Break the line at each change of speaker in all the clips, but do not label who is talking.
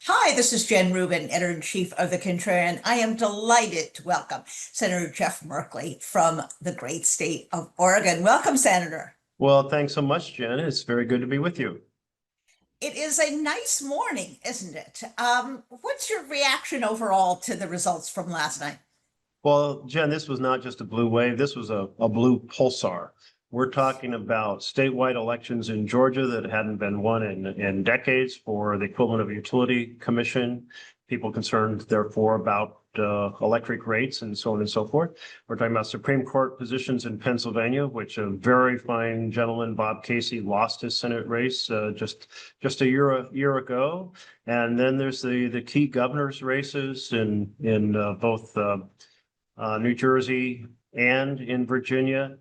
Hi, this is Jen Rubin, editor-in-chief of The Contrarian. I am delighted to welcome Senator Jeff Merkley from the great state of Oregon. Welcome, Senator.
Well, thanks so much, Jen. It's very good to be with you.
It is a nice morning, isn't it? What's your reaction overall to the results from last night?
Well, Jen, this was not just a blue wave, this was a blue pulsar. We're talking about statewide elections in Georgia that hadn't been won in decades for the equivalent of a utility commission. People concerned, therefore, about electric rates and so on and so forth. We're talking about Supreme Court positions in Pennsylvania, which a very fine gentleman, Bob Casey, lost his Senate race just a year ago. And then there's the key governor's races in both New Jersey and in Virginia.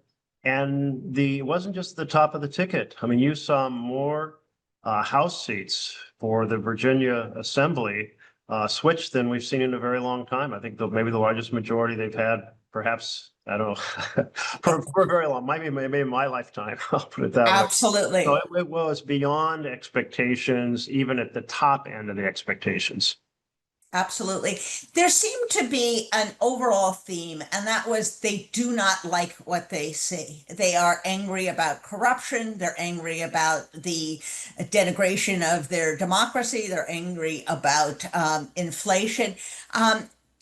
And it wasn't just the top of the ticket. I mean, you saw more House seats for the Virginia Assembly switch than we've seen in a very long time. I think maybe the largest majority they've had, perhaps, I don't know, for a very long, maybe in my lifetime, I'll put it that way.
Absolutely.
So it was beyond expectations, even at the top end of the expectations.
Absolutely. There seemed to be an overall theme, and that was they do not like what they see. They are angry about corruption. They're angry about the denigration of their democracy. They're angry about inflation.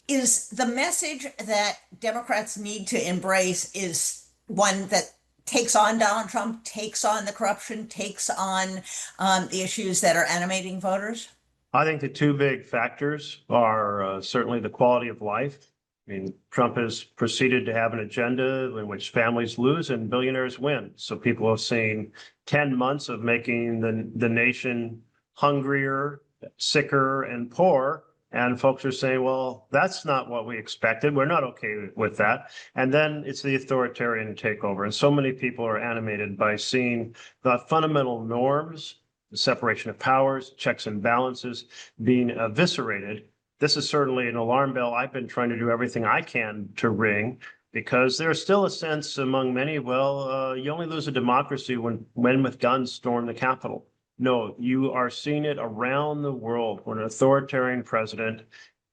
Is the message that Democrats need to embrace is one that takes on Donald Trump, takes on the corruption, takes on the issues that are animating voters?
I think the two big factors are certainly the quality of life. I mean, Trump has proceeded to have an agenda in which families lose and billionaires win. So people have seen 10 months of making the nation hungrier, sicker, and poor. And folks are saying, well, that's not what we expected. We're not okay with that. And then it's the authoritarian takeover. And so many people are animated by seeing the fundamental norms, the separation of powers, checks and balances being eviscerated. This is certainly an alarm bell I've been trying to do everything I can to ring, because there's still a sense among many, well, you only lose a democracy when men with guns storm the Capitol. No, you are seeing it around the world when an authoritarian president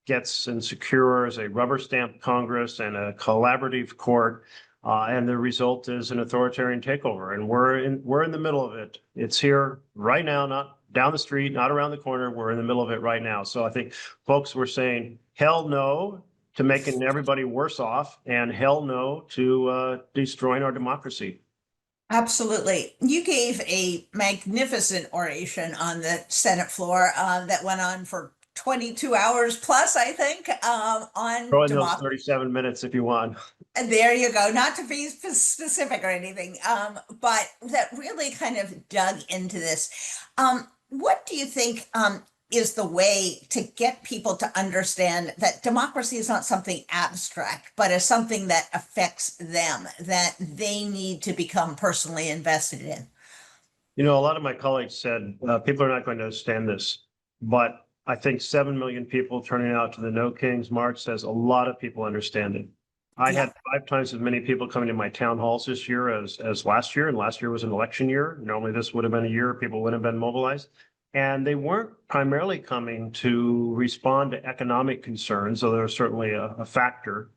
gets and secures a rubber stamp Congress and a collaborative court. And the result is an authoritarian takeover, and we're in the middle of it. It's here right now, not down the street, not around the corner. We're in the middle of it right now. So I think folks were saying hell no to making everybody worse off, and hell no to destroying our democracy.
Absolutely. You gave a magnificent oration on the Senate floor that went on for 22 hours plus, I think, on
Throw in those
democracy.
37 minutes if you want.
And there you go, not to be specific or anything, but that really kind of dug into this. What do you think is the way to get people to understand that democracy is not something abstract, but is something that affects them, that they need to become personally invested in?
You know, a lot of my colleagues said people are not going to understand this, but I think 7 million people turning out to the No Kings March says a lot of people understand it. I
Yeah.
had 5 times as many people coming to my town halls this year as last year, and last year was an election year. Normally, this would have been a year people wouldn't have been mobilized. And they weren't primarily coming to respond to economic concerns, though they're certainly a factor.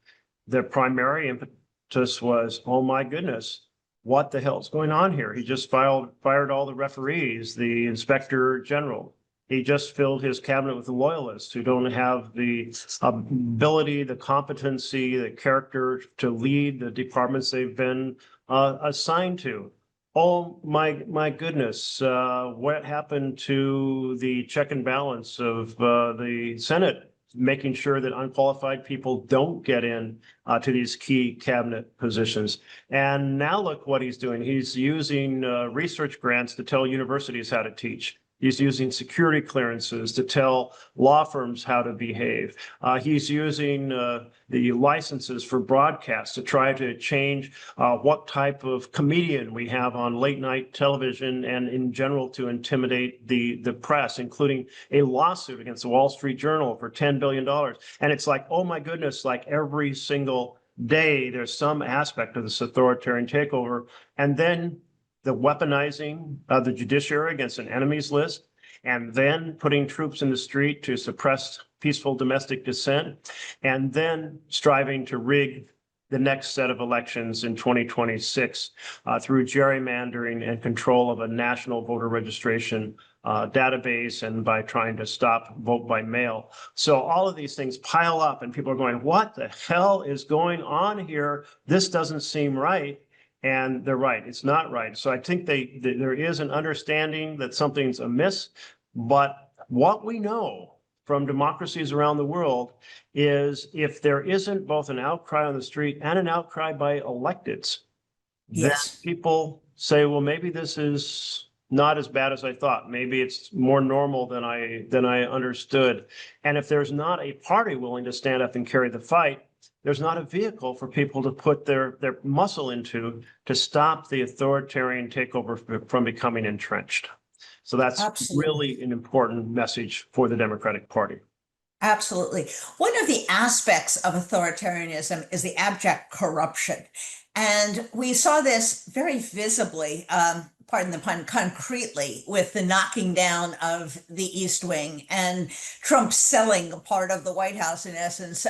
The primary impetus was, oh my goodness, what the hell's going on here? He just fired all the referees, the inspector general. He just filled his cabinet with loyalists who don't have the ability, the competency, the character to lead the departments they've been assigned to. Oh my goodness! What happened to the check and balance of the Senate, making sure that unqualified people don't get in to these key cabinet positions? And now look what he's doing. He's using research grants to tell universities how to teach. He's using security clearances to tell law firms how to behave. He's using the licenses for broadcast to try to change what type of comedian we have on late night television and in general to intimidate the press, including a lawsuit against the Wall Street Journal for $10 billion. And it's like, oh my goodness, like every single day, there's some aspect of this authoritarian takeover. And then the weaponizing of the judiciary against an enemies list. and then putting troops in the street to suppress peaceful domestic dissent, and then striving to rig the next set of elections in 2026 through gerrymandering and control of a national voter registration database and by trying to stop vote by mail. So all of these things pile up and people are going, what the hell is going on here? This doesn't seem right. And they're right. It's not right. So I think there is an understanding that something's amiss. But what we know from democracies around the world is if there isn't both an outcry on the street and an outcry by electeds, then
Yes.
people say, well, maybe this is not as bad as I thought. Maybe it's more normal than I understood. And if there's not a party willing to stand up and carry the fight, there's not a vehicle for people to put their muscle into to stop the authoritarian takeover from becoming entrenched. So that's
Absolutely.
really an important message for the Democratic Party.
Absolutely. One of the aspects of authoritarianism is the abject corruption. And we saw this very visibly, pardon the pun, concretely with the knocking down of the East Wing and Trump selling part of the White House, in essence,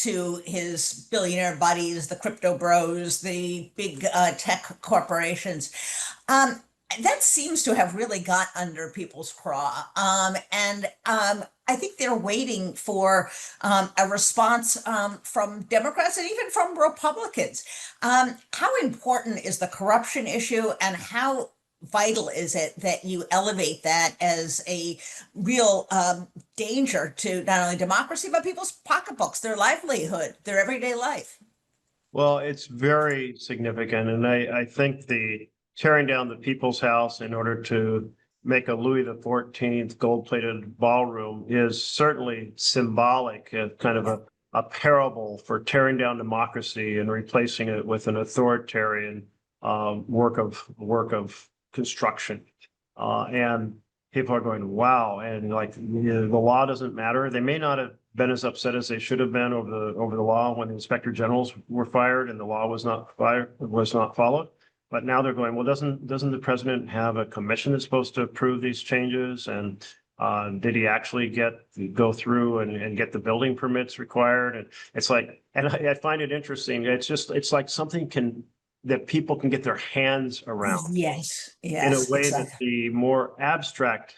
to his billionaire buddies, the crypto bros, the big tech corporations. Um, that seems to have really got under people's craw. I think they're waiting for a response from Democrats and even from Republicans. How important is the corruption issue, and how vital is it that you elevate that as a real danger to not only democracy, but people's pocketbooks, their livelihood, their everyday life?
Well, it's very significant. And I think the tearing down the People's House in order to make a Louis XIV gold-plated ballroom is certainly symbolic, kind of a parable for tearing down democracy and replacing it with an authoritarian work of construction. And people are going, wow, and like the law doesn't matter. They may not have been as upset as they should have been over the law when the inspector generals were fired and the law was not followed. But now they're going, well, doesn't the president have a commission that's supposed to approve these changes? And did he actually go through and get the building permits required? And it's like, and I find it interesting. It's like something that people can get their hands around
Yes,
in a
yes,
way that
exactly.
the more abstract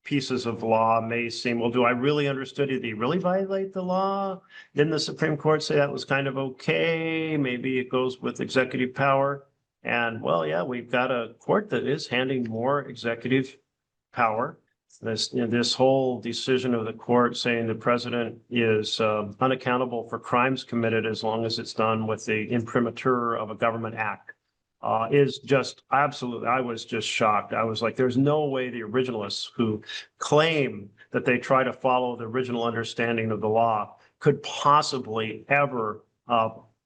pieces of law may seem, well, do I really understood it? Did he really violate the law? Didn't the Supreme Court say that was kind of okay? Maybe it goes with executive power. And well, yeah, we've got a court that is handing more executive power. This whole decision of the court saying the president is unaccountable for crimes committed as long as it's done with the imprimatur of a government act is just absolutely, I was just shocked. I was like, there's no way the originalists who claim that they try to follow the original understanding of the law could possibly ever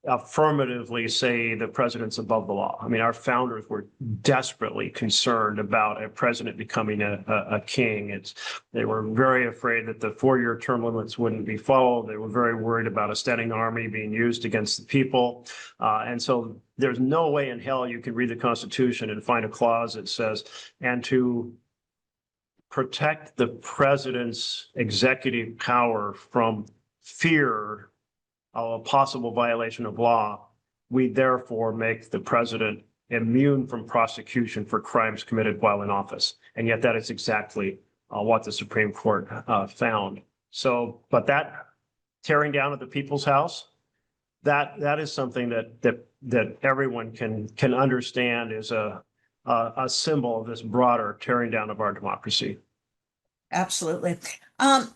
affirmatively say the president's above the law. I mean, our founders were desperately concerned about a president becoming a king. They were very afraid that the 4-year term limits wouldn't be followed. They were very worried about a standing army being used against the people. And so there's no way in hell you can read the Constitution and find a clause that says, and to protect the president's executive power from fear of a possible violation of law, we therefore make the president immune from prosecution for crimes committed while in office. And yet that is exactly what the Supreme Court found. So, but that tearing down of the People's House, that is something that everyone can understand is a symbol of this broader tearing down of our democracy.
Absolutely.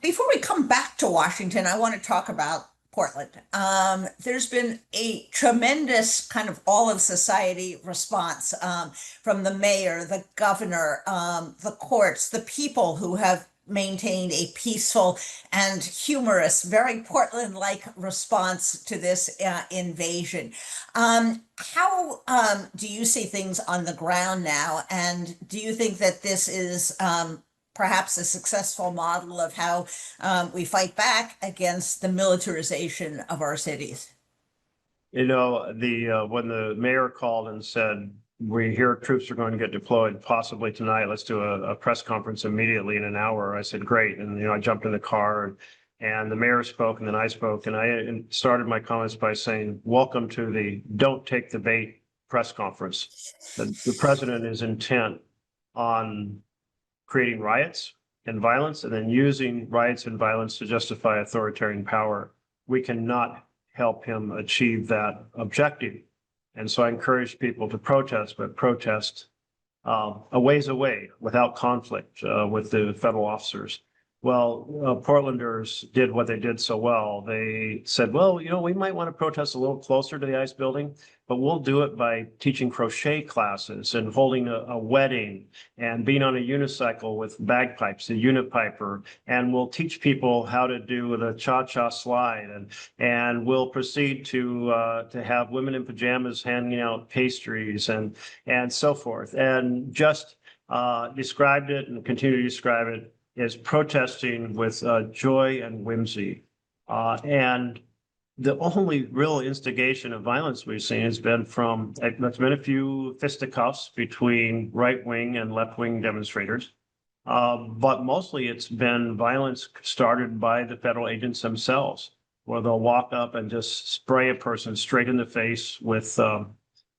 Before we come back to Washington, I want to talk about Portland. There's been a tremendous kind of all of society response from the mayor, the governor, the courts, the people who have maintained a peaceful and humorous, very Portland-like response to this invasion. How do you see things on the ground now? And do you think that this is perhaps a successful model of how we fight back against the militarization of our cities?
You know, when the mayor called and said, we hear troops are going to get deployed possibly tonight. Let's do a press conference immediately in an hour. I said, great. And, I jumped in the car and the mayor spoke and then I spoke and I started my comments by saying, welcome to the don't take the bait press conference. The president is intent on creating riots and violence and then using riots and violence to justify authoritarian power. We cannot help him achieve that objective. And so I encourage people to protest, but protest a ways away without conflict with the federal officers. Well, Portlanders did what they did so well. They said, well, we might want to protest a little closer to the ICE building, but we'll do it by teaching crochet classes and holding a wedding and being on a unicycle with bagpipes, the unipiper, and we'll teach people how to do the cha-cha slide, and we'll proceed to have women in pajamas handing out pastries and so forth, and just described it and continue to describe it as protesting with joy and whimsy. And the only real instigation of violence we've seen has been there's been a few fisticuffs between right-wing and left-wing demonstrators. But mostly it's been violence started by the federal agents themselves, where they'll walk up and just spray a person straight in the face with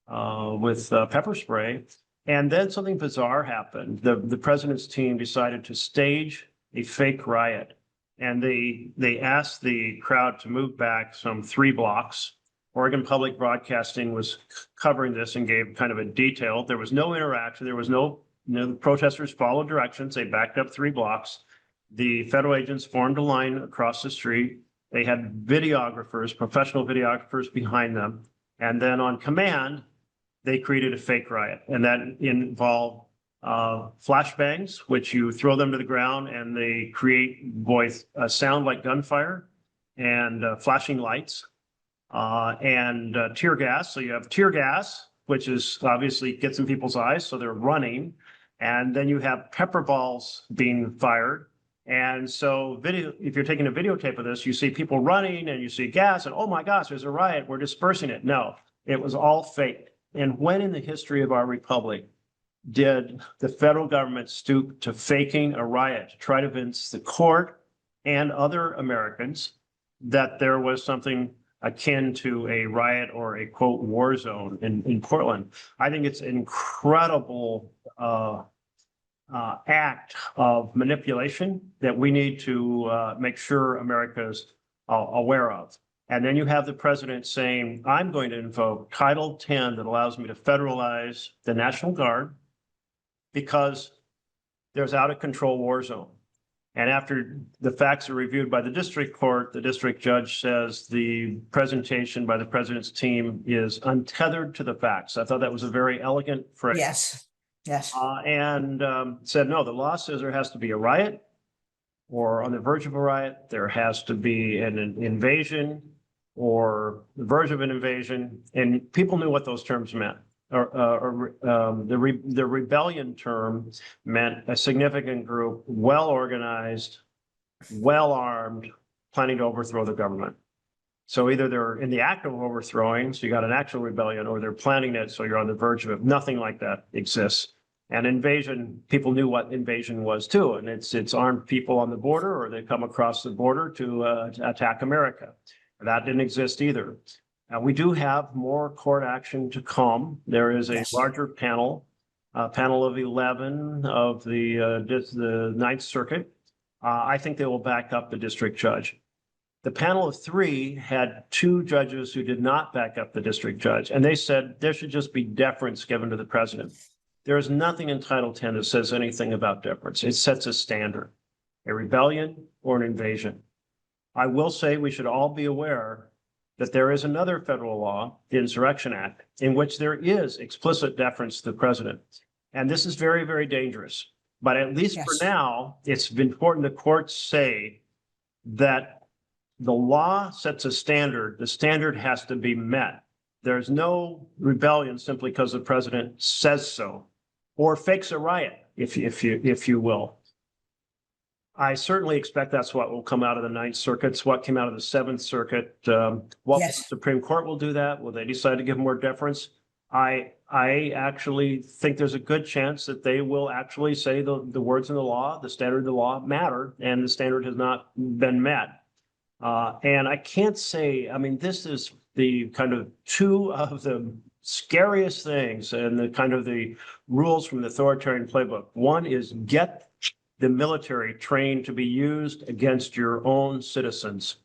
pepper spray. And then something bizarre happened. The president's team decided to stage a fake riot. And they asked the crowd to move back some 3 blocks. Oregon Public Broadcasting was covering this and gave kind of a detail. There was no interaction. There was the protesters followed directions. They backed up 3 blocks. The federal agents formed a line across the street. They had videographers, professional videographers behind them. And then on command, they created a fake riot. And that involved flashbangs, which you throw them to the ground and they create sound like gunfire, and flashing lights, and tear gas. So you have tear gas, which is obviously gets in people's eyes, so they're running. And then you have pepper balls being fired. And so if you're taking a videotape of this, you see people running and you see gas and, oh my gosh, there's a riot, we're dispersing it. No, it was all fake. And when in the history of our republic did the federal government stoop to faking a riot to try to convince the court and other Americans that there was something akin to a riot or a quote war zone in Portland? I think it's an incredible act of manipulation that we need to make sure America's aware of. And then you have the president saying, I'm going to invoke Title 10 that allows me to federalize the National Guard because there's out of control war zone. And after the facts are reviewed by the district court, the district judge says the presentation by the president's team is untethered to the facts. I thought that was a very elegant phrase.
Yes, yes.
And said, no, the law says there has to be a riot or on the verge of a riot. There has to be an invasion or the verge of an invasion. And people knew what those terms meant. The rebellion term meant a significant group, well organized, well armed, planning to overthrow the government. So either they're in the act of overthrowing, so you got an actual rebellion, or they're planning it, so you're on the verge of it. Nothing like that exists. And invasion, people knew what invasion was too, and it's armed people on the border, or they come across the border to attack America. That didn't exist either. We do have more court action to come. There is a larger panel, panel of 11 of the Ninth Circuit. I think they will back up the district judge. The panel of 3 had 2 judges who did not back up the district judge, and they said there should just be deference given to the president. There is nothing in Title 10 that says anything about deference. It sets a standard, a rebellion or an invasion. I will say we should all be aware that there is another federal law, the Insurrection Act, in which there is explicit deference to the president. And this is very, very dangerous. But at least for now, it's important the courts say that the law sets a standard. The standard has to be met. There's no rebellion simply because the president says so, or fakes a riot, if you will. I certainly expect that's what will come out of the Ninth Circuit. It's what came out of the Seventh Circuit. The Supreme Court will do that. Will they decide to give more deference? I actually think there's a good chance that they will actually say the words in the law, the standard of the law matter, and the standard has not been met. And I can't say, I mean, this is the kind of two of the scariest things and the kind of the rules from the authoritarian playbook. One is get the military trained to be used against your own citizens.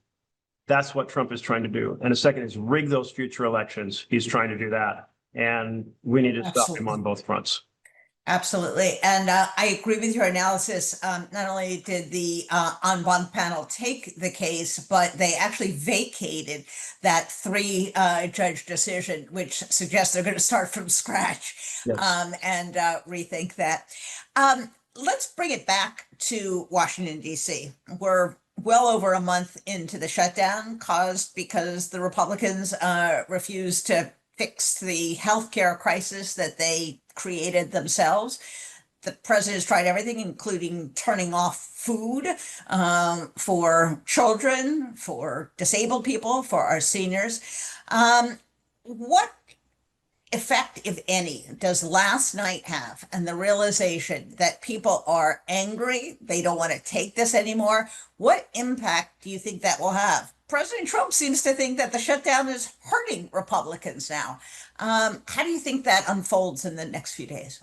That's what Trump is trying to do. And the second is rig those future elections. He's trying to do that. And we need to stop him on both fronts.
Absolutely. And I agree with your analysis. Not only did the en banc panel take the case, but they actually vacated that three-judge decision, which suggests they're going to start from scratch.
Yes.
And rethink that. Let's bring it back to Washington, D.C. We're well over a month into the shutdown caused because the Republicans refused to fix the healthcare crisis that they created themselves. The president has tried everything, including turning off food for children, for disabled people, for our seniors. What effect, if any, does last night have and the realization that people are angry, they don't want to take this anymore? What impact do you think that will have? President Trump seems to think that the shutdown is hurting Republicans now. How do you think that unfolds in the next few days?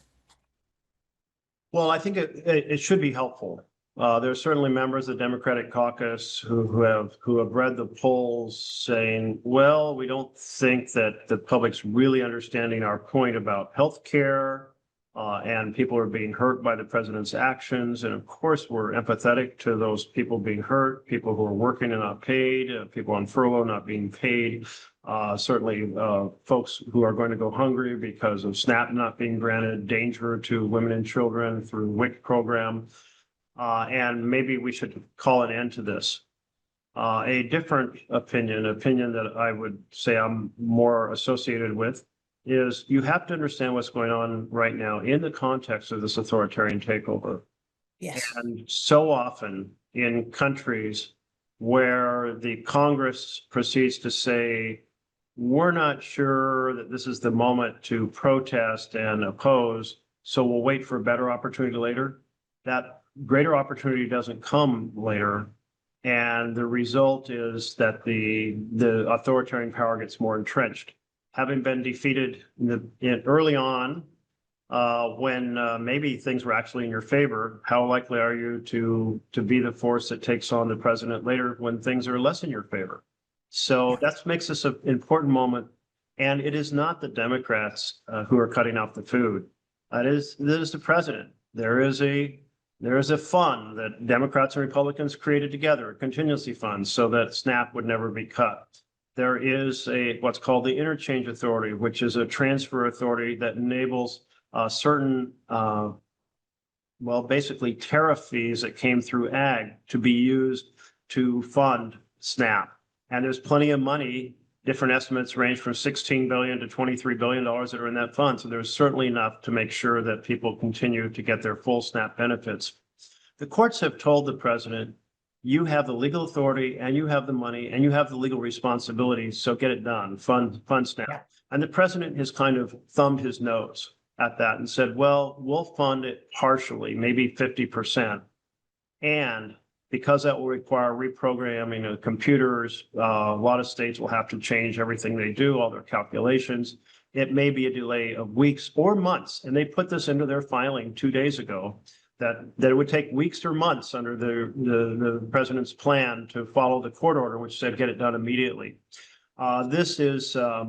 Well, I think it should be helpful. There are certainly members of the Democratic caucus who have read the polls saying, well, we don't think that the public's really understanding our point about health care, and people are being hurt by the president's actions. And of course, we're empathetic to those people being hurt, people who are working and not paid, people on furlough not being paid. Certainly folks who are going to go hungry because of SNAP not being granted, danger to women and children through WIC program. And maybe we should call an end to this. A different opinion that I would say I'm more associated with, is you have to understand what's going on right now in the context of this authoritarian takeover.
Yes.
And so often in countries where the Congress proceeds to say, we're not sure that this is the moment to protest and oppose, so we'll wait for a better opportunity later. That greater opportunity doesn't come later. And the result is that the authoritarian power gets more entrenched. Having been defeated early on, when maybe things were actually in your favor, how likely are you to be the force that takes on the president later when things are less in your favor? So that makes this an important moment. And it is not the Democrats who are cutting off the food. It is the president. There is a fund that Democrats and Republicans created together, a contingency fund, so that SNAP would never be cut. There is what's called the interchange authority, which is a transfer authority that enables certain, basically tariff fees that came through ag to be used to fund SNAP. And there's plenty of money. Different estimates range from $16 billion to $23 billion that are in that fund. So there's certainly enough to make sure that people continue to get their full SNAP benefits. The courts have told the president, you have the legal authority and you have the money and you have the legal responsibility. So get it done, fund SNAP. Yeah. And the president has kind of thumbed his nose at that and said, well, we'll fund it partially, maybe 50%. And because that will require reprogramming of computers, a lot of states will have to change everything they do, all their calculations. It may be a delay of weeks or months. And they put this into their filing 2 days ago, that it would take weeks or months under the president's plan to follow the court order, which said get it done immediately. This is I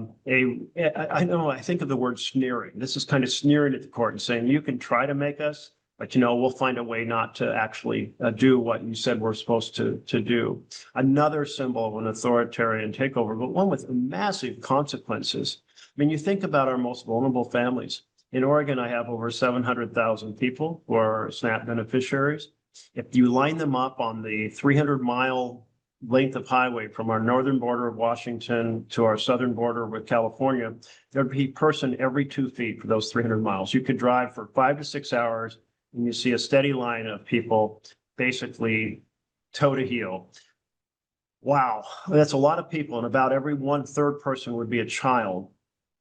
think of the word sneering. This is kind of sneering at the court and saying, you can try to make us, but we'll find a way not to actually do what you said we're supposed to do. Another symbol of an authoritarian takeover, but one with massive consequences. I mean, you think about our most vulnerable families. In Oregon, I have over 700,000 people who are SNAP beneficiaries. If you line them up on the 300-mile length of highway from our northern border of Washington to our southern border with California, there'd be a person every 2 feet for those 300 miles. You could drive for 5 to 6 hours and you see a steady line of people basically toe to heel. Wow, that's a lot of people. And about every 1/3 person would be a child.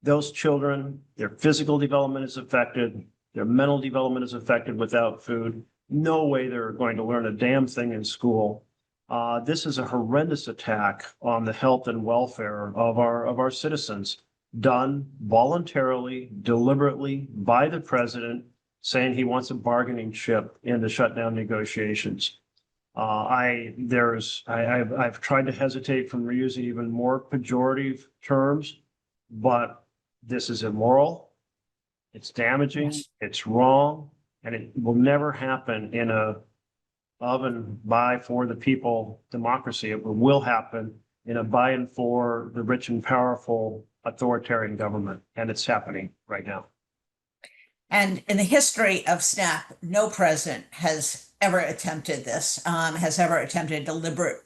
those children, their physical development is affected, their mental development is affected without food. No way they're going to learn a damn thing in school. This is a horrendous attack on the health and welfare of our citizens, done voluntarily, deliberately by the president, saying he wants a bargaining chip in the shutdown negotiations. I've tried to hesitate from using even more pejorative terms, but this is immoral, it's damaging,
Yes.
it's wrong, and it will never happen in a of and by for the people democracy. It will happen in a by and for the rich and powerful authoritarian government, and it's happening right now.
And in the history of SNAP, no president has ever attempted this, has ever attempted deliberate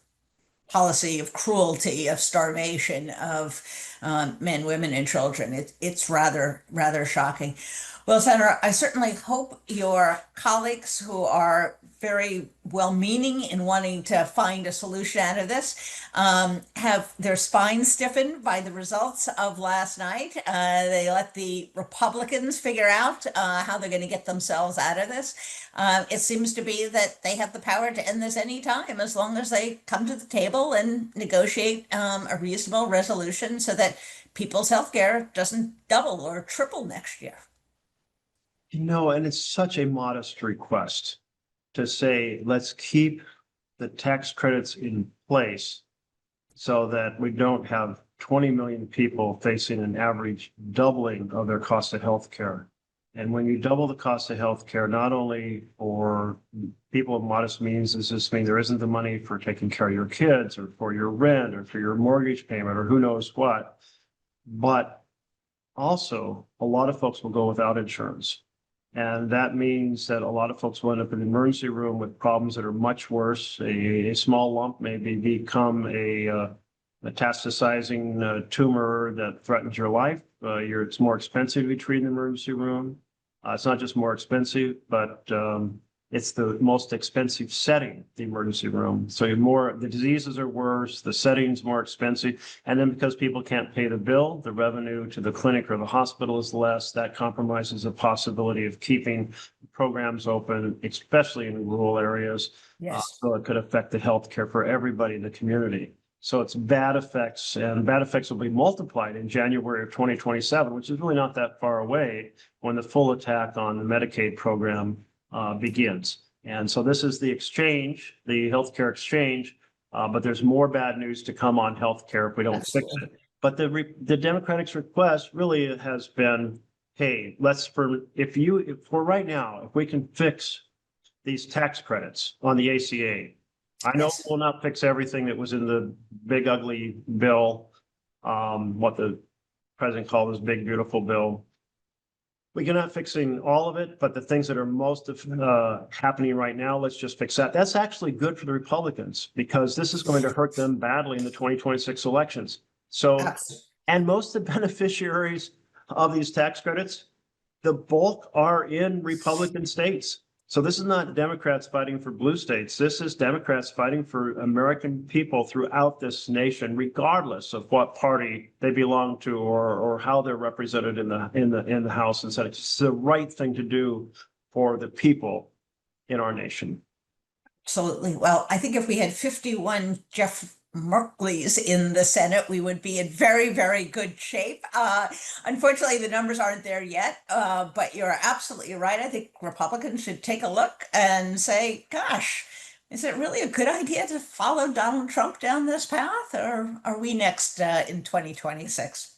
policy of cruelty, of starvation of men, women, and children. It's rather shocking. Well, Senator, I certainly hope your colleagues who are very well-meaning in wanting to find a solution out of this have their spines stiffened by the results of last night. They let the Republicans figure out how they're going to get themselves out of this. It seems to be that they have the power to end this anytime as long as they come to the table and negotiate a reasonable resolution so that people's health care doesn't double or triple next year.
And it's such a modest request to say, let's keep the tax credits in place so that we don't have 20 million people facing an average doubling of their cost of health care. And when you double the cost of health care, not only for people of modest means, does this mean there isn't the money for taking care of your kids or for your rent or for your mortgage payment or who knows what, but also a lot of folks will go without insurance. And that means that a lot of folks will end up in the emergency room with problems that are much worse. A small lump may become a metastasizing tumor that threatens your life. It's more expensive to be treated in the emergency room. It's not just more expensive, but it's the most expensive setting, the emergency room. So the diseases are worse, the setting's more expensive. And then because people can't pay the bill, the revenue to the clinic or the hospital is less. That compromises the possibility of keeping programs open, especially in rural areas.
Yes.
So it could affect the healthcare for everybody in the community. So it's bad effects, and bad effects will be multiplied in January of 2027, which is really not that far away when the full attack on the Medicaid program begins. And so this is the exchange, the healthcare exchange, but there's more bad news to come on healthcare if we don't fix it. But the Democratic's request really has been, hey, if right now, if we can fix these tax credits on the ACA, I know we'll not fix everything that was in the big ugly bill, what the president called his big beautiful bill. We're not fixing all of it, but the things that are most happening right now, let's just fix that. That's actually good for the Republicans because this is going to hurt them badly in the 2026 elections. So, and most of the beneficiaries of these tax credits, the bulk are in Republican states. So this is not Democrats fighting for blue states. This is Democrats fighting for American people throughout this nation, regardless of what party they belong to or how they're represented in the House and Senate. It's the right thing to do for the people in our nation.
Absolutely. Well, I think if we had 51 Jeff Merkleys in the Senate, we would be in very good shape. Unfortunately, the numbers aren't there yet, but you're absolutely right. I think Republicans should take a look and say, gosh, is it really a good idea to follow Donald Trump down this path, or are we next in 2026?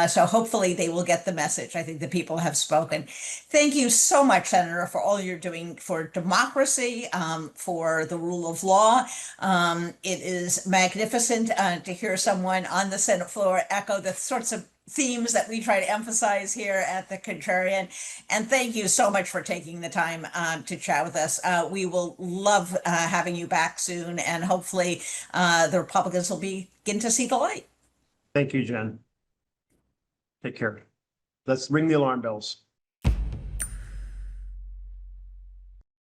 So hopefully they will get the message. I think the people have spoken. Thank you so much, Senator, for all you're doing for democracy, for the rule of law. It is magnificent to hear someone on the Senate floor echo the sorts of themes that we try to emphasize here at the Contrarian. And thank you so much for taking the time to chat with us. We will love having you back soon, and hopefully the Republicans will begin to see the light.
Thank you, Jen. Take care. Let's ring the alarm bells.